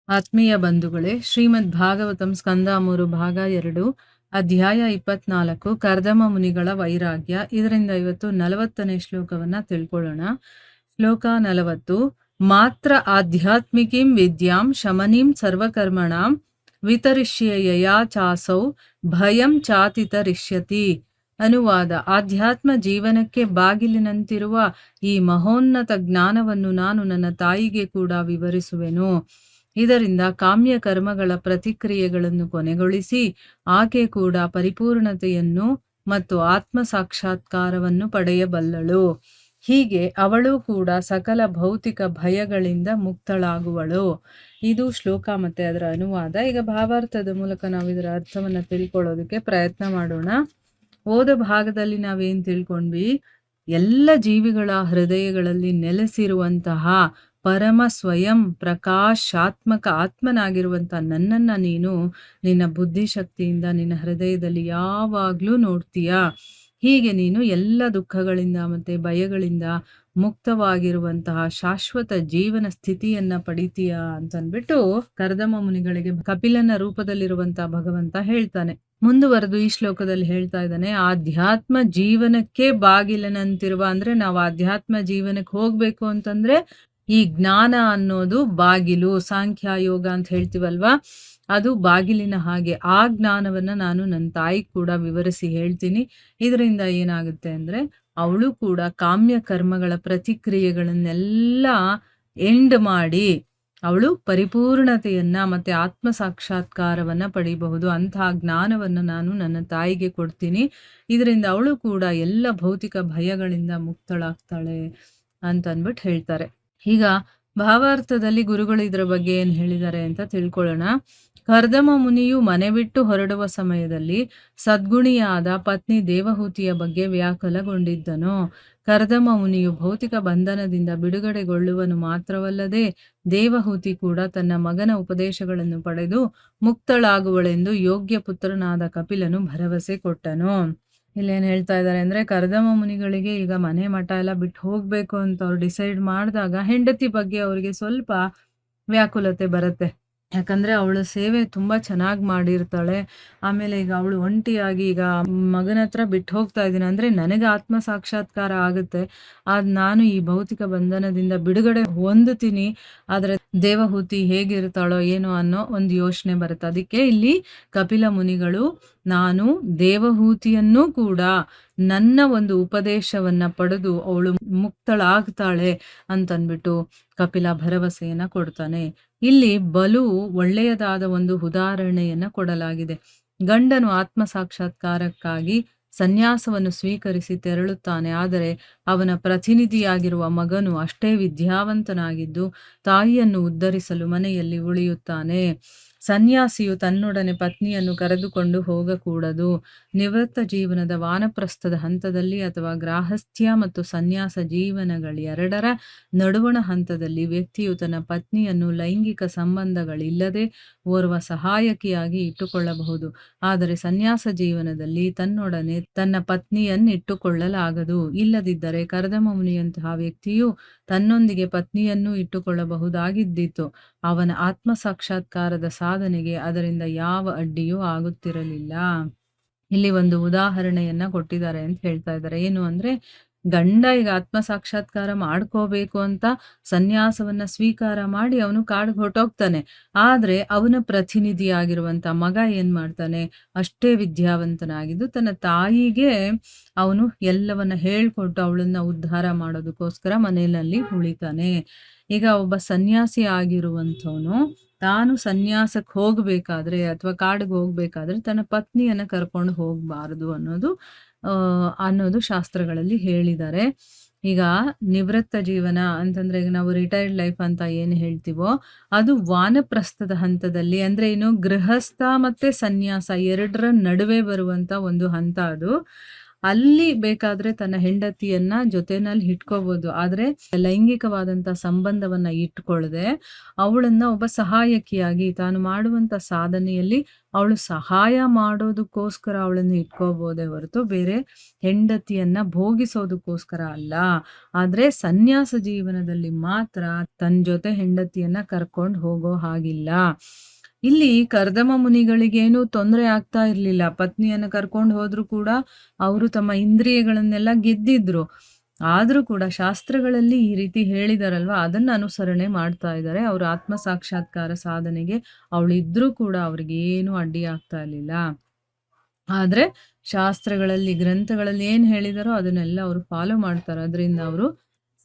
ಆತ್ಮೀಯ ಬಂಧುಗಳೇ, ಶ್ರೀಮದ್ ಭಾಗವತಂ ಸ್ಕಂದ 3 ಭಾಗ 2 ಅಧ್ಯಾಯ 24 ಕರ್ದಮ ಮುನಿಗಳ ವೈರಾಗ್ಯ. ಇದರಿಂದ ಇವತ್ತು 40ನೇ ಶ್ಲೋಕವನ್ನ ತಿಳ್ಕೊಳ್ಳೋಣ. ಶ್ಲೋಕ 40. ಮಾತ್ರ ಆಧ್ಯಾತ್ಮಿಕೀಂ ವಿದ್ಯಾಂ ಶಮನೀಂ ಸರ್ವಕರ್ಮಣಾಂ ವಿತರಿಷ್ಯಯಯಾ ಚಾಸೌ ಭಯಂ ಚಾತಿತರಿಷ್ಯತಿ. ಅನುವಾದ: ಆಧ್ಯಾತ್ಮ ಜೀವನಕ್ಕೆ ಬಾಗಿಲಿನಂತಿರುವ ಈ ಮಹೋನ್ನತ ಜ್ಞಾನವನ್ನು ನಾನು ನನ್ನ ತಾಯಿಗೆ ಕೂಡ ವಿವರಿಸುವೆನು. ಇದರಿಂದ ಕಾಮ್ಯ ಕರ್ಮಗಳ ಪ್ರತಿಕ್ರಿಯೆಗಳನ್ನು ಕೊನೆಗೊಳಿಸಿ ಆಕೆ ಕೂಡ ಪರಿಪೂರ್ಣತೆಯನ್ನು ಮತ್ತು ಆತ್ಮ ಸಾಕ್ಷಾತ್ಕಾರವನ್ನು ಪಡೆಯಬಲ್ಲಳು. ಹೀಗೆ ಅವಳು ಕೂಡ ಸಕಲ ಭೌತಿಕ ಭಯಗಳಿಂದ ಮುಕ್ತಳಾಗುವಳು. ಇದು ಶ್ಲೋಕ ಮತ್ತೆ ಅದರ ಅನುವಾದ. ಈಗ ಭಾವಾರ್ಥದ ಮೂಲಕ ನಾವು ಇದರ ಅರ್ಥವನ್ನ ತಿಳ್ಕೊಳ್ಳೋದಕ್ಕೆ ಪ್ರಯತ್ನ ಮಾಡೋಣ. ಹೋದ ಭಾಗದಲ್ಲಿ ನಾವೇನ್ ತಿಳ್ಕೊಂಡ್ವಿ? ಎಲ್ಲ ಜೀವಿಗಳ ಹೃದಯಗಳಲ್ಲಿ ನೆಲೆಸಿರುವಂತಹ ಪರಮ ಸ್ವಯಂ ಪ್ರಕಾಶಾತ್ಮಕ ಆತ್ಮನಾಗಿರುವಂತ ನನ್ನನ್ನ ನೀನು ನಿನ್ನ ಬುದ್ಧಿಶಕ್ತಿಯಿಂದ ನಿನ್ನ ಹೃದಯದಲ್ಲಿ ಯಾವಾಗ್ಲೂ ನೋಡ್ತೀಯ. ಹೀಗೆ ನೀನು ಎಲ್ಲ ದುಃಖಗಳಿಂದ ಮತ್ತೆ ಭಯಗಳಿಂದ ಮುಕ್ತವಾಗಿರುವಂತಹ ಶಾಶ್ವತ ಜೀವನ ಸ್ಥಿತಿಯನ್ನ ಪಡಿತೀಯ ಅಂತನ್ಬಿಟ್ಟು ಕರ್ದಮ ಮುನಿಗಳಿಗೆ ಕಪಿಲನ ರೂಪದಲ್ಲಿರುವಂತಹ ಭಗವಂತ ಹೇಳ್ತಾನೆ. ಮುಂದುವರೆದು ಈ ಶ್ಲೋಕದಲ್ಲಿ ಹೇಳ್ತಾ ಇದ್ದಾನೆ, ಆಧ್ಯಾತ್ಮ ಜೀವನಕ್ಕೆ ಬಾಗಿಲನಂತಿರುವ, ಅಂದ್ರೆ ನಾವು ಆಧ್ಯಾತ್ಮ ಜೀವನಕ್ಕೆ ಹೋಗ್ಬೇಕು ಅಂತಂದ್ರೆ ಈ ಜ್ಞಾನ ಅನ್ನೋದು ಬಾಗಿಲು. ಸಾಂಖ್ಯ ಯೋಗ ಅಂತ ಹೇಳ್ತೀವಲ್ವಾ, ಅದು ಬಾಗಿಲಿನ ಹಾಗೆ. ಆ ಜ್ಞಾನವನ್ನ ನಾನು ನನ್ನ ತಾಯಿ ಕೂಡ ವಿವರಿಸಿ ಹೇಳ್ತೀನಿ. ಇದರಿಂದ ಏನಾಗುತ್ತೆ ಅಂದ್ರೆ ಅವಳು ಕೂಡ ಕಾಮ್ಯ ಕರ್ಮಗಳ ಪ್ರತಿಕ್ರಿಯೆಗಳನ್ನೆಲ್ಲ ಎಂಡ್ ಮಾಡಿ ಅವಳು ಪರಿಪೂರ್ಣತೆಯನ್ನ ಮತ್ತೆ ಆತ್ಮ ಸಾಕ್ಷಾತ್ಕಾರವನ್ನ ಪಡಿಬಹುದು. ಅಂತಹ ಜ್ಞಾನವನ್ನು ನಾನು ನನ್ನ ತಾಯಿಗೆ ಕೊಡ್ತೀನಿ. ಇದರಿಂದ ಅವಳು ಕೂಡ ಎಲ್ಲ ಭೌತಿಕ ಭಯಗಳಿಂದ ಮುಕ್ತಳಾಗ್ತಾಳೆ ಅಂತ ಅಂದ್ಬಿಟ್ಟು ಹೇಳ್ತಾರೆ. ಈಗ ಭಾವಾರ್ಥದಲ್ಲಿ ಗುರುಗಳು ಇದರ ಬಗ್ಗೆ ಏನ್ ಹೇಳಿದ್ದಾರೆ ಅಂತ ತಿಳ್ಕೊಳ್ಳೋಣ. ಕರ್ದಮ ಮುನಿಯು ಮನೆ ಬಿಟ್ಟು ಹೊರಡುವ ಸಮಯದಲ್ಲಿ ಸದ್ಗುಣಿಯಾದ ಪತ್ನಿ ದೇವಹೂತಿಯ ಬಗ್ಗೆ ವ್ಯಾಕುಲಗೊಂಡಿದ್ದನು. ಕರ್ದಮ ಮುನಿಯು ಭೌತಿಕ ಬಂಧನದಿಂದ ಬಿಡುಗಡೆಗೊಳ್ಳುವನು ಮಾತ್ರವಲ್ಲದೆ ದೇವಹೂತಿ ಕೂಡ ತನ್ನ ಮಗನ ಉಪದೇಶಗಳನ್ನು ಪಡೆದು ಮುಕ್ತಳಾಗುವಳೆಂದು ಯೋಗ್ಯ ಪುತ್ರನಾದ ಕಪಿಲನು ಭರವಸೆ ಕೊಟ್ಟನು. ಇಲ್ಲೇನ್ ಹೇಳ್ತಾ ಇದ್ದಾರೆ ಅಂದ್ರೆ, ಕರ್ದಮ ಮುನಿಗಳಿಗೆ ಈಗ ಮನೆ ಮಠ ಎಲ್ಲ ಬಿಟ್ಟು ಹೋಗ್ಬೇಕು ಅಂತ ಅವ್ರು ಡಿಸೈಡ್ ಮಾಡಿದಾಗ ಹೆಂಡತಿ ಬಗ್ಗೆ ಅವರಿಗೆ ಸ್ವಲ್ಪ ವ್ಯಾಕುಲತೆ ಬರುತ್ತೆ. ಯಾಕಂದ್ರೆ ಅವಳ ಸೇವೆ ತುಂಬಾ ಚೆನ್ನಾಗಿ ಮಾಡಿರ್ತಾಳೆ. ಆಮೇಲೆ ಈಗ ಅವಳು ಒಂಟಿಯಾಗಿ ಈಗ ಮಗನ ಹತ್ರ ಬಿಟ್ಟು ಹೋಗ್ತಾ ಇದ್ದೀನಿ ಅಂದ್ರೆ ನನಗೆ ಆತ್ಮ ಸಾಕ್ಷಾತ್ಕಾರ ಆಗುತ್ತೆ, ನಾನು ಈ ಭೌತಿಕ ಬಂಧನದಿಂದ ಬಿಡುಗಡೆ ಹೊಂದುತ್ತೀನಿ. ಆದ್ರೆ ದೇವಹೂತಿ ಹೇಗಿರ್ತಾಳೋ ಏನೋ ಅನ್ನೋ ಒಂದು ಯೋಚನೆ ಬರುತ್ತೆ. ಅದಕ್ಕೆ ಇಲ್ಲಿ ಕಪಿಲ ಮುನಿಗಳು ನಾನು ದೇವಹೂತಿಯನ್ನೂ ಕೂಡ ನನ್ನ ಒಂದು ಉಪದೇಶವನ್ನ ಪಡೆದು ಅವಳು ಮುಕ್ತಳಾಗ್ತಾಳೆ ಅಂತನ್ಬಿಟ್ಟು ಕಪಿಲ ಭರವಸೆಯನ್ನ ಕೊಡ್ತಾನೆ. ಇಲ್ಲಿ ಬಲು ಒಳ್ಳೆಯದಾದ ಒಂದು ಉದಾಹರಣೆಯನ್ನ ಕೊಡಲಾಗಿದೆ. ಗಂಡನು ಆತ್ಮ ಸಾಕ್ಷಾತ್ಕಾರಕ್ಕಾಗಿ ಸನ್ಯಾಸವನ್ನು ಸ್ವೀಕರಿಸಿ ತೆರಳುತ್ತಾನೆ. ಆದರೆ ಅವನ ಪ್ರತಿನಿಧಿಯಾಗಿರುವ ಮಗನು ಅಷ್ಟೇ ವಿದ್ಯಾವಂತನಾಗಿದ್ದು ತಾಯಿಯನ್ನು ಉದ್ಧರಿಸಲು ಮನೆಯಲ್ಲಿ ಉಳಿಯುತ್ತಾನೆ. ಸನ್ಯಾಸಿಯು ತನ್ನೊಡನೆ ಪತ್ನಿಯನ್ನು ಕರೆದುಕೊಂಡು ಹೋಗಕೂಡದು. ನಿವೃತ್ತ ಜೀವನದ ವಾನಪ್ರಸ್ಥದ ಹಂತದಲ್ಲಿ ಅಥವಾ ಗ್ರಾಹಸ್ಥ್ಯ ಮತ್ತು ಸನ್ಯಾಸ ಜೀವನಗಳೆರಡರ ನಡುವಣ ಹಂತದಲ್ಲಿ ವ್ಯಕ್ತಿಯು ತನ್ನ ಪತ್ನಿಯನ್ನು ಲೈಂಗಿಕ ಸಂಬಂಧಗಳಿಲ್ಲದೆ ಓರ್ವ ಸಹಾಯಕಿಯಾಗಿ ಇಟ್ಟುಕೊಳ್ಳಬಹುದು. ಆದರೆ ಸನ್ಯಾಸ ಜೀವನದಲ್ಲಿ ತನ್ನೊಡನೆ ತನ್ನ ಪತ್ನಿಯನ್ನಿಟ್ಟುಕೊಳ್ಳಲಾಗದು. ಇಲ್ಲದಿದ್ದರೆ ಕರ್ದಮ ಮುನಿಯಂತಹ ವ್ಯಕ್ತಿಯು ತನ್ನೊಂದಿಗೆ ಪತ್ನಿಯನ್ನೂ ಇಟ್ಟುಕೊಳ್ಳಬಹುದಾಗಿದ್ದಿತು. ಅವನ ಆತ್ಮ ಸಾಕ್ಷಾತ್ಕಾರದ ಸಾಧನೆಗೆ ಅದರಿಂದ ಯಾವ ಅಡ್ಡಿಯೂ ಆಗುತ್ತಿರಲಿಲ್ಲ. ಇಲ್ಲಿ ಒಂದು ಉದಾಹರಣೆಯನ್ನ ಕೊಟ್ಟಿದ್ದಾರೆ ಅಂತ ಹೇಳ್ತಾ ಇದ್ದಾರೆ. ಏನು ಅಂದ್ರೆ, ಗಂಡ ಈಗ ಆತ್ಮ ಸಾಕ್ಷಾತ್ಕಾರ ಮಾಡ್ಕೋಬೇಕು ಅಂತ ಸನ್ಯಾಸವನ್ನ ಸ್ವೀಕಾರ ಮಾಡಿ ಅವನು ಕಾಡಿಗೆ ಹೊರಟೋಗ್ತಾನೆ. ಆದ್ರೆ ಅವನ ಪ್ರತಿನಿಧಿಯಾಗಿರುವಂತ ಮಗ ಏನ್ ಮಾಡ್ತಾನೆ, ಅಷ್ಟೇ ವಿದ್ಯಾವಂತನಾಗಿದ್ದು ತನ್ನ ತಾಯಿಗೆ ಅವನು ಎಲ್ಲವನ್ನ ಹೇಳ್ಕೊಟ್ಟು ಅವಳನ್ನ ಉದ್ಧಾರ ಮಾಡೋದಕ್ಕೋಸ್ಕರ ಮನೆಯಲ್ಲಿ ಉಳಿತಾನೆ. ಈಗ ಒಬ್ಬ ಸನ್ಯಾಸಿ ಆಗಿರುವಂಥವನು ತಾನು ಸನ್ಯಾಸಕ್ಕೆ ಹೋಗ್ಬೇಕಾದ್ರೆ ಅಥವಾ ಕಾಡಿಗೆ ಹೋಗ್ಬೇಕಾದ್ರೆ ತನ್ನ ಪತ್ನಿಯನ್ನ ಕರ್ಕೊಂಡು ಹೋಗ್ಬಾರದು ಅನ್ನೋದು ಶಾಸ್ತ್ರಗಳಲ್ಲಿ ಹೇಳಿದ್ದಾರೆ. ಈಗ ನಿವೃತ್ತ ಜೀವನ ಅಂತಂದ್ರೆ ಈಗ ನಾವು ರಿಟೈರ್ಡ್ ಲೈಫ್ ಅಂತ ಏನು ಹೇಳ್ತೀವೋ ಅದು ವಾನಪ್ರಸ್ಥದ ಹಂತದಲ್ಲಿ, ಅಂದ್ರೆ ಏನು, ಗೃಹಸ್ಥ ಮತ್ತೆ ಸನ್ಯಾಸ ಎರಡರ ನಡುವೆ ಬರುವಂತ ಒಂದು ಹಂತ ಅದು. ಅಲ್ಲಿ ಬೇಕಾದ್ರೆ ತನ್ನ ಹೆಂಡತಿಯನ್ನ ಜೊತೆನಲ್ಲಿ ಇಟ್ಕೋಬಹುದು. ಆದ್ರೆ ಲೈಂಗಿಕವಾದಂತ ಸಂಬಂಧವನ್ನ ಇಟ್ಕೊಳ್ಳದೆ ಅವಳನ್ನ ಒಬ್ಬ ಸಹಾಯಕಿಯಾಗಿ ತಾನು ಮಾಡುವಂತ ಸಾಧನೆಯಲ್ಲಿ ಅವಳು ಸಹಾಯ ಮಾಡೋದಕ್ಕೋಸ್ಕರ ಅವಳನ್ನು ಇಟ್ಕೋಬಹುದೇ ಹೊರತು ಬೇರೆ ಹೆಂಡತಿಯನ್ನ ಭೋಗಿಸೋದಕ್ಕೋಸ್ಕರ ಅಲ್ಲ. ಆದ್ರೆ ಸನ್ಯಾಸ ಜೀವನದಲ್ಲಿ ಮಾತ್ರ ತನ್ನ ಜೊತೆ ಹೆಂಡತಿಯನ್ನ ಕರ್ಕೊಂಡು ಹೋಗೋ ಹಾಗಿಲ್ಲ. ಇಲ್ಲಿ ಕರ್ದಮ ಮುನಿಗಳಿಗೇನು ತೊಂದರೆ ಆಗ್ತಾ ಇರ್ಲಿಲ್ಲ. ಪತ್ನಿಯನ್ನ ಕರ್ಕೊಂಡು ಹೋದ್ರು ಕೂಡ ಅವರು ತಮ್ಮ ಇಂದ್ರಿಯಗಳನ್ನೆಲ್ಲ ಗೆದ್ದಿದ್ರು. ಆದ್ರೂ ಕೂಡ ಶಾಸ್ತ್ರಗಳಲ್ಲಿ ಈ ರೀತಿ ಹೇಳಿದಾರಲ್ವಾ, ಅದನ್ನ ಅನುಸರಣೆ ಮಾಡ್ತಾ ಇದ್ದಾರೆ. ಅವ್ರ ಆತ್ಮ ಸಾಕ್ಷಾತ್ಕಾರ ಸಾಧನೆಗೆ ಅವಳಿದ್ರೂ ಕೂಡ ಅವ್ರಿಗೇನು ಅಡ್ಡಿ ಆಗ್ತಾ ಇರ್ಲಿಲ್ಲ. ಆದ್ರೆ ಶಾಸ್ತ್ರಗಳಲ್ಲಿ ಗ್ರಂಥಗಳಲ್ಲಿ ಏನ್ ಹೇಳಿದಾರೋ ಅದನ್ನೆಲ್ಲ ಅವರು ಫಾಲೋ ಮಾಡ್ತಾರೆ. ಅದರಿಂದ ಅವರು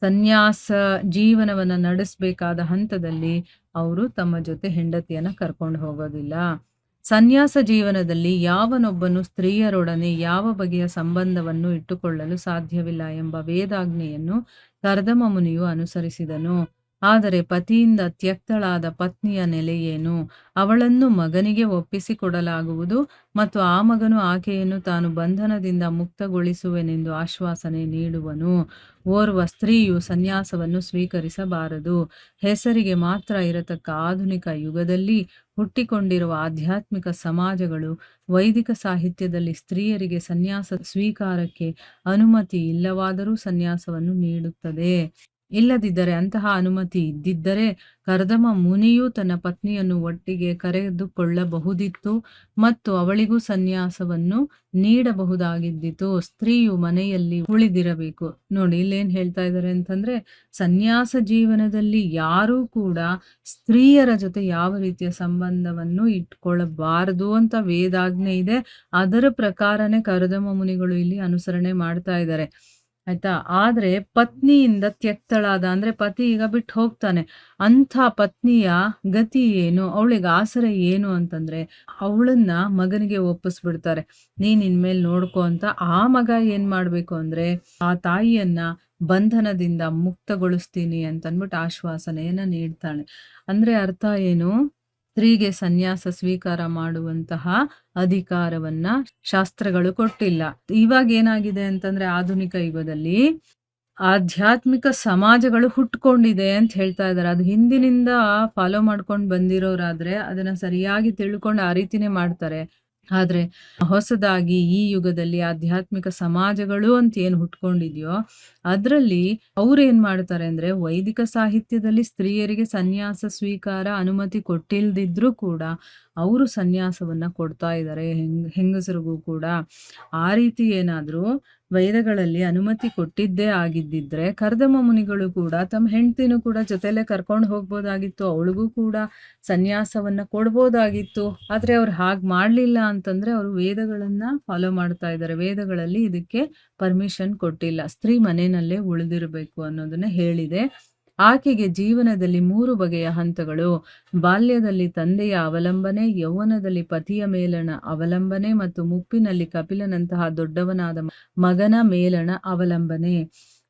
ಸನ್ಯಾಸ ಜೀವನವನ್ನ ನಡೆಸಬೇಕಾದ ಹಂತದಲ್ಲಿ ಅವರು ತಮ್ಮ ಜೊತೆ ಹೆಂಡತಿಯನ್ನ ಕರ್ಕೊಂಡು ಹೋಗೋದಿಲ್ಲ. ಸನ್ಯಾಸ ಜೀವನದಲ್ಲಿ ಯಾವನೊಬ್ಬನು ಸ್ತ್ರೀಯರೊಡನೆ ಯಾವ ಬಗೆಯ ಸಂಬಂಧವನ್ನು ಇಟ್ಟುಕೊಳ್ಳಲು ಸಾಧ್ಯವಿಲ್ಲ ಎಂಬ ವೇದಾಜ್ಞೆಯನ್ನು ಕರ್ದಮ ಮುನಿಯು ಅನುಸರಿಸಿದನು. ಆದರೆ ಪತಿಯಿಂದ ತ್ಯಕ್ತಳಾದ ಪತ್ನಿಯ ನೆಲೆಯೇನು? ಅವಳನ್ನು ಮಗನಿಗೆ ಒಪ್ಪಿಸಿಕೊಡಲಾಗುವುದು ಮತ್ತು ಆ ಮಗನು ಆಕೆಯನ್ನು ತಾನು ಬಂಧನದಿಂದ ಮುಕ್ತಗೊಳಿಸುವೆನೆಂದು ಆಶ್ವಾಸನೆ ನೀಡುವನು. ಓರ್ವ ಸ್ತ್ರೀಯು ಸನ್ಯಾಸವನ್ನು ಸ್ವೀಕರಿಸಬಾರದು. ಹೆಸರಿಗೆ ಮಾತ್ರ ಇರತಕ್ಕ ಆಧುನಿಕ ಯುಗದಲ್ಲಿ ಹುಟ್ಟಿಕೊಂಡಿರುವ ಆಧ್ಯಾತ್ಮಿಕ ಸಮಾಜಗಳು ವೈದಿಕ ಸಾಹಿತ್ಯದಲ್ಲಿ ಸ್ತ್ರೀಯರಿಗೆ ಸನ್ಯಾಸ ಸ್ವೀಕಾರಕ್ಕೆ ಅನುಮತಿ ಇಲ್ಲವಾದರೂ ಸನ್ಯಾಸವನ್ನು ನೀಡುತ್ತದೆ. ಇಲ್ಲದಿದ್ದರೆ ಅಂತಹ ಅನುಮತಿ ಇದ್ದಿದ್ದರೆ ಕರ್ದಮ ಮುನಿಯು ತನ್ನ ಪತ್ನಿಯನ್ನು ಒಟ್ಟಿಗೆ ಕರೆದುಕೊಳ್ಳಬಹುದಿತ್ತು ಮತ್ತು ಅವಳಿಗೂ ಸನ್ಯಾಸವನ್ನು ನೀಡಬಹುದಾಗಿದ್ದಿತು. ಸ್ತ್ರೀಯು ಮನೆಯಲ್ಲಿ ಉಳಿದಿರಬೇಕು. ನೋಡಿ ಇಲ್ಲೇನ್ ಹೇಳ್ತಾ ಇದ್ದಾರೆ ಅಂತಂದ್ರೆ, ಸನ್ಯಾಸ ಜೀವನದಲ್ಲಿ ಯಾರೂ ಕೂಡ ಸ್ತ್ರೀಯರ ಜೊತೆ ಯಾವ ರೀತಿಯ ಸಂಬಂಧವನ್ನು ಇಟ್ಕೊಳ್ಳಬಾರದು ಅಂತ ವೇದಾಜ್ಞೆ ಇದೆ. ಅದರ ಪ್ರಕಾರನೇ ಕರ್ದಮ ಮುನಿಗಳು ಇಲ್ಲಿ ಅನುಸರಣೆ ಮಾಡ್ತಾ ಇದ್ದಾರೆ. ಆಯ್ತಾ. ಆದ್ರೆ ಪತ್ನಿಯಿಂದ ತ್ಯಕ್ತಳಾದ ಅಂದ್ರೆ ಪತಿ ಈಗ ಬಿಟ್ಟು ಹೋಗ್ತಾನೆ. ಅಂಥ ಪತ್ನಿಯ ಗತಿ ಏನು? ಅವಳಿಗೆ ಆಸರೆ ಏನು ಅಂತಂದ್ರೆ ಅವಳನ್ನ ಮಗನಿಗೆ ಒಪ್ಪಿಸ್ಬಿಡ್ತಾರೆ. ನೀನ್ ಇನ್ಮೇಲೆ ನೋಡ್ಕೊ ಅಂತ. ಆ ಮಗ ಏನ್ ಮಾಡ್ಬೇಕು ಅಂದ್ರೆ ಆ ತಾಯಿಯನ್ನ ಬಂಧನದಿಂದ ಮುಕ್ತಗೊಳಿಸ್ತೀನಿ ಅಂತನ್ಬಿಟ್ಟು ಆಶ್ವಾಸನೆಯನ್ನ ನೀಡ್ತಾಳೆ. ಅಂದ್ರೆ ಅರ್ಥ ಏನು? ಸ್ತ್ರೀಗೆ ಸನ್ಯಾಸ ಸ್ವೀಕಾರ ಮಾಡುವಂತಹ ಅಧಿಕಾರವನ್ನ ಶಾಸ್ತ್ರಗಳು ಕೊಟ್ಟಿಲ್ಲ. ಇವಾಗ ಏನಾಗಿದೆ ಅಂತಂದ್ರೆ ಆಧುನಿಕ ಯುಗದಲ್ಲಿ ಆಧ್ಯಾತ್ಮಿಕ ಸಮಾಜಗಳು ಹುಟ್ಕೊಂಡಿದೆ ಅಂತ ಹೇಳ್ತಾ ಇದ್ದಾರೆ. ಅದು ಹಿಂದಿನಿಂದ ಫಾಲೋ ಮಾಡ್ಕೊಂಡು ಬಂದಿರೋರಾದ್ರೆ ಅದನ್ನ ಸರಿಯಾಗಿ ತಿಳ್ಕೊಂಡು ಆ ರೀತಿನೇ ಮಾಡ್ತಾರೆ. ಆದ್ರೆ ಹೊಸದಾಗಿ ಈ ಯುಗದಲ್ಲಿ ಆಧ್ಯಾತ್ಮಿಕ ಸಮಾಜಗಳು ಅಂತ ಏನ್ ಹುಟ್ಕೊಂಡಿದ್ಯೋ ಅದ್ರಲ್ಲಿ ಅವ್ರು ಏನ್ ಮಾಡ್ತಾರೆ ಅಂದ್ರೆ ವೈದಿಕ ಸಾಹಿತ್ಯದಲ್ಲಿ ಸ್ತ್ರೀಯರಿಗೆ ಸನ್ಯಾಸ ಸ್ವೀಕಾರ ಅನುಮತಿ ಕೊಟ್ಟಿಲ್ದಿದ್ರು ಕೂಡ ಅವರು ಸನ್ಯಾಸವನ್ನ ಕೊಡ್ತಾ ಇದ್ದಾರೆ ಹೆಂಗಸರಿಗೂ ಕೂಡ. ಆ ರೀತಿ ಏನಾದ್ರೂ ವೇದಗಳಲ್ಲಿ ಅನುಮತಿ ಕೊಟ್ಟಿದ್ದೇ ಆಗಿದ್ದಿದ್ರೆ ಕರ್ದಮ ಮುನಿಗಳು ಕೂಡ ತಮ್ಮ ಹೆಂಡತಿನೂ ಕೂಡ ಜೊತೆಲೆ ಕರ್ಕೊಂಡು ಹೋಗ್ಬೋದಾಗಿತ್ತು. ಅವಳಿಗೂ ಕೂಡ ಸನ್ಯಾಸವನ್ನ ಕೊಡ್ಬೋದಾಗಿತ್ತು. ಆದ್ರೆ ಅವ್ರು ಹಾಗೆ ಮಾಡ್ಲಿಲ್ಲ ಅಂತಂದ್ರೆ ಅವರು ವೇದಗಳನ್ನ ಫಾಲೋ ಮಾಡ್ತಾ ಇದ್ದಾರೆ. ವೇದಗಳಲ್ಲಿ ಇದಕ್ಕೆ ಪರ್ಮಿಷನ್ ಕೊಟ್ಟಿಲ್ಲ. ಸ್ತ್ರೀ ಮನೆಯಲ್ಲೇ ಉಳಿದಿರಬೇಕು ಅನ್ನೋದನ್ನ ಹೇಳಿದೆ. ಆಕೆಗೆ ಜೀವನದಲ್ಲಿ 3 ಬಗೆಯ ಹಂತಗಳು. ಬಾಲ್ಯದಲ್ಲಿ ತಂದೆಯ ಅವಲಂಬನೆ, ಯೌವನದಲ್ಲಿ ಪತಿಯ ಮೇಲಣ ಅವಲಂಬನೆ ಮತ್ತು ಮುಪ್ಪಿನಲ್ಲಿ ಕಪಿಲನಂತಹ ದೊಡ್ಡವನಾದ ಮಗನ ಮೇಲಣ ಅವಲಂಬನೆ.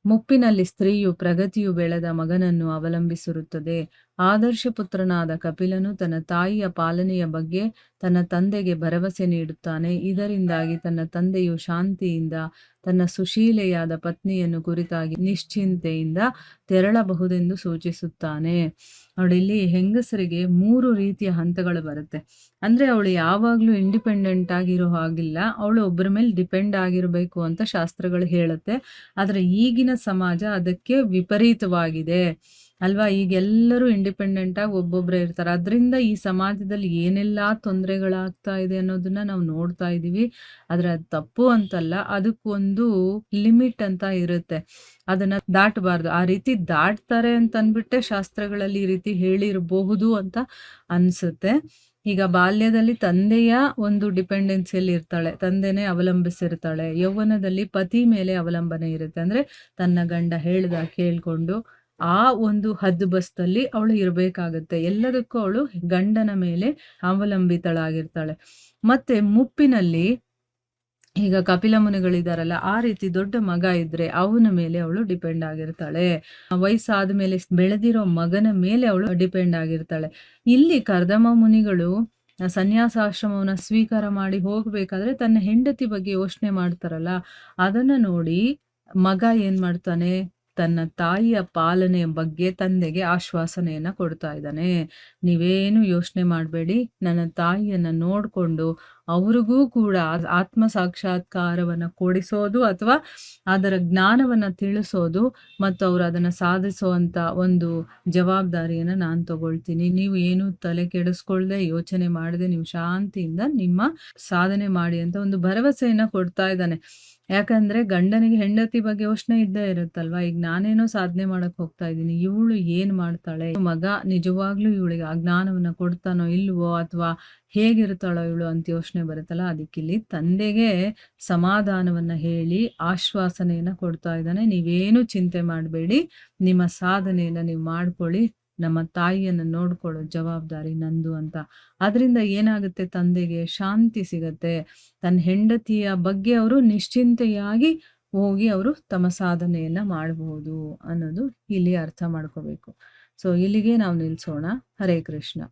ಮುಪ್ಪಿನಲ್ಲಿ ಸ್ತ್ರೀಯು ಪ್ರಗತಿಯು ಬೆಳೆದ ಮಗನನ್ನು ಅವಲಂಬಿಸಿರುತ್ತದೆ. ಆದರ್ಶ ಪುತ್ರನಾದ ಕಪಿಲನು ತನ್ನ ತಾಯಿಯ ಪಾಲನೆಯ ಬಗ್ಗೆ ತನ್ನ ತಂದೆಗೆ ಭರವಸೆ ನೀಡುತ್ತಾನೆ. ಇದರಿಂದಾಗಿ ತನ್ನ ತಂದೆಯು ಶಾಂತಿಯಿಂದ ತನ್ನ ಸುಶೀಲೆಯಾದ ಪತ್ನಿಯನ್ನು ಕುರಿತಾಗಿ ನಿಶ್ಚಿಂತೆಯಿಂದ ತೆರಳಬಹುದೆಂದು ಸೂಚಿಸುತ್ತಾನೆ. ಅವಳಿಲ್ಲಿ ಹೆಂಗಸರಿಗೆ 3 ರೀತಿಯ ಹಂತಗಳು ಬರುತ್ತೆ. ಅಂದ್ರೆ ಅವಳು ಯಾವಾಗ್ಲೂ ಇಂಡಿಪೆಂಡೆಂಟ್ ಆಗಿರೋ ಹಾಗಿಲ್ಲ. ಅವಳು ಒಬ್ಬರ ಮೇಲೆ ಡಿಪೆಂಡ್ ಆಗಿರಬೇಕು ಅಂತ ಶಾಸ್ತ್ರಗಳು ಹೇಳುತ್ತೆ. ಆದ್ರೆ ಈಗಿನ ಸಮಾಜ ಅದಕ್ಕೆ ವಿಪರೀತವಾಗಿದೆ ಅಲ್ವಾ. ಈಗೆಲ್ಲರೂ ಇಂಡಿಪೆಂಡೆಂಟ್ ಆಗಿ ಒಬ್ಬೊಬ್ರೆ ಇರ್ತಾರೆ. ಅದರಿಂದ ಈ ಸಮಾಜದಲ್ಲಿ ಏನೆಲ್ಲಾ ತೊಂದರೆಗಳಾಗ್ತಾ ಇದೆ ಅನ್ನೋದನ್ನ ನಾವು ನೋಡ್ತಾ ಇದೀವಿ. ಆದ್ರೆ ಅದು ತಪ್ಪು ಅಂತಲ್ಲ, ಅದಕ್ಕೊಂದು ಲಿಮಿಟ್ ಅಂತ ಇರುತ್ತೆ. ಅದನ್ನ ದಾಟಬಾರ್ದು. ಆ ರೀತಿ ದಾಟ್ತಾರೆ ಅಂತ ಅನ್ಬಿಟ್ಟೆ ಶಾಸ್ತ್ರಗಳಲ್ಲಿ ಈ ರೀತಿ ಹೇಳಿರಬಹುದು ಅಂತ ಅನ್ಸುತ್ತೆ. ಈಗ ಬಾಲ್ಯದಲ್ಲಿ ತಂದೆಯ ಒಂದು ಡಿಪೆಂಡೆನ್ಸಿಯಲ್ಲಿ ಇರ್ತಾಳೆ, ತಂದೆನೇ ಅವಲಂಬಿಸಿರ್ತಾಳೆ. ಯೌವನದಲ್ಲಿ ಪತಿ ಮೇಲೆ ಅವಲಂಬನೆ ಇರುತ್ತೆ. ಅಂದ್ರೆ ತನ್ನ ಗಂಡ ಹೇಳ್ದ ಕೇಳ್ಕೊಂಡು ಆ ಒಂದು ಹದ್ದುಬಸ್ತಲ್ಲಿ ಅವಳು ಇರಬೇಕಾಗತ್ತೆ. ಎಲ್ಲದಕ್ಕೂ ಅವಳು ಗಂಡನ ಮೇಲೆ ಅವಲಂಬಿತಳಾಗಿರ್ತಾಳೆ. ಮತ್ತೆ ಮುಪ್ಪಿನಲ್ಲಿ ಈಗ ಕಪಿಲ ಮುನಿಗಳಿದಾರಲ್ಲ, ಆ ರೀತಿ ದೊಡ್ಡ ಮಗ ಇದ್ರೆ ಅವನ ಮೇಲೆ ಅವಳು ಡಿಪೆಂಡ್ ಆಗಿರ್ತಾಳೆ. ವಯಸ್ಸಾದ ಮೇಲೆ ಬೆಳೆದಿರೋ ಮಗನ ಮೇಲೆ ಅವಳು ಡಿಪೆಂಡ್ ಆಗಿರ್ತಾಳೆ. ಇಲ್ಲಿ ಕರ್ದಮ ಮುನಿಗಳು ಸನ್ಯಾಸಾಶ್ರಮವನ್ನ ಸ್ವೀಕಾರ ಮಾಡಿ ಹೋಗ್ಬೇಕಾದ್ರೆ ತನ್ನ ಹೆಂಡತಿ ಬಗ್ಗೆ ಯೋಚನೆ ಮಾಡ್ತಾರಲ್ಲ, ಅದನ್ನ ನೋಡಿ ಮಗ ಏನ್ ಮಾಡ್ತಾನೆ, ತನ್ನ ತಾಯಿಯ ಪಾಲನೆಯ ಬಗ್ಗೆ ತಂದೆಗೆ ಆಶ್ವಾಸನೆಯನ್ನ ಕೊಡ್ತಾ ಇದ್ದಾನೆ. ನೀವೇನು ಯೋಚನೆ ಮಾಡಬೇಡಿ, ನನ್ನ ತಾಯಿಯನ್ನ ನೋಡ್ಕೊಂಡು ಅವ್ರಿಗೂ ಕೂಡ ಆತ್ಮ ಸಾಕ್ಷಾತ್ಕಾರವನ್ನ ಕೊಡಿಸೋದು ಅಥವಾ ಅದರ ಜ್ಞಾನವನ್ನ ತಿಳಿಸೋದು ಮತ್ತು ಅವ್ರು ಅದನ್ನ ಸಾಧಿಸುವಂತ ಒಂದು ಜವಾಬ್ದಾರಿಯನ್ನ ನಾನು ತಗೊಳ್ತೀನಿ. ನೀವು ಏನು ತಲೆ ಕೆಡಿಸ್ಕೊಳ್ದೆ, ಯೋಚನೆ ಮಾಡದೆ ನೀವು ಶಾಂತಿಯಿಂದ ನಿಮ್ಮ ಸಾಧನೆ ಮಾಡಿ ಅಂತ ಒಂದು ಭರವಸೆಯನ್ನ ಕೊಡ್ತಾ ಇದ್ದಾನೆ. ಯಾಕಂದ್ರೆ ಗಂಡನಿಗೆ ಹೆಂಡತಿ ಬಗ್ಗೆ ಯೋಚನೆ ಇದ್ದೇ ಇರುತ್ತಲ್ವಾ. ಈಗ ನಾನೇನೋ ಸಾಧನೆ ಮಾಡಕ್ ಹೋಗ್ತಾ ಇದ್ದೀನಿ, ಇವಳು ಏನ್ ಮಾಡ್ತಾಳೆ, ಮಗ ನಿಜವಾಗ್ಲೂ ಇವಳಿಗೆ ಆ ಜ್ಞಾನವನ್ನ ಕೊಡ್ತಾನೋ ಇಲ್ವೋ ಅಥವಾ ಹೇಗಿರ್ತಾಳೋ ಇವಳು ಅಂತ ಯೋಚನೆ ಬರುತ್ತಲ್ಲ. ಅದಕ್ಕಿಲ್ಲಿ ತಂದೆಗೆ ಸಮಾಧಾನವನ್ನ ಹೇಳಿ ಆಶ್ವಾಸನೆಯನ್ನ ಕೊಡ್ತಾ ಇದ್ದಾನೆ. ನೀವೇನು ಚಿಂತೆ ಮಾಡಬೇಡಿ, ನಿಮ್ಮ ಸಾಧನೆಯನ್ನ ನೀವು ಮಾಡ್ಕೊಳ್ಳಿ, ನಮ್ಮ ತಾಯಿಯನ್ನ ನೋಡ್ಕೊಳ್ಳೋ ಜವಾಬ್ದಾರಿ ನಂದು ಅಂತ. ಅದರಿಂದ ಏನಾಗುತ್ತೆ, ತಂದೆಗೆ ಶಾಂತಿ ಸಿಗತ್ತೆ. ತನ್ನ ಹೆಂಡತಿಯ ಬಗ್ಗೆ ಅವರು ನಿಶ್ಚಿಂತೆಯಾಗಿ ಹೋಗಿ ಅವರು ತಮ್ಮ ಸಾಧನೆಯನ್ನ ಮಾಡಬಹುದು ಅನ್ನೋದು ಇಲ್ಲಿ ಅರ್ಥ ಮಾಡ್ಕೋಬೇಕು. ಸೊ ಇಲ್ಲಿಗೆ ನಾವು ನಿಲ್ಸೋಣ. ಹರೇ ಕೃಷ್ಣ.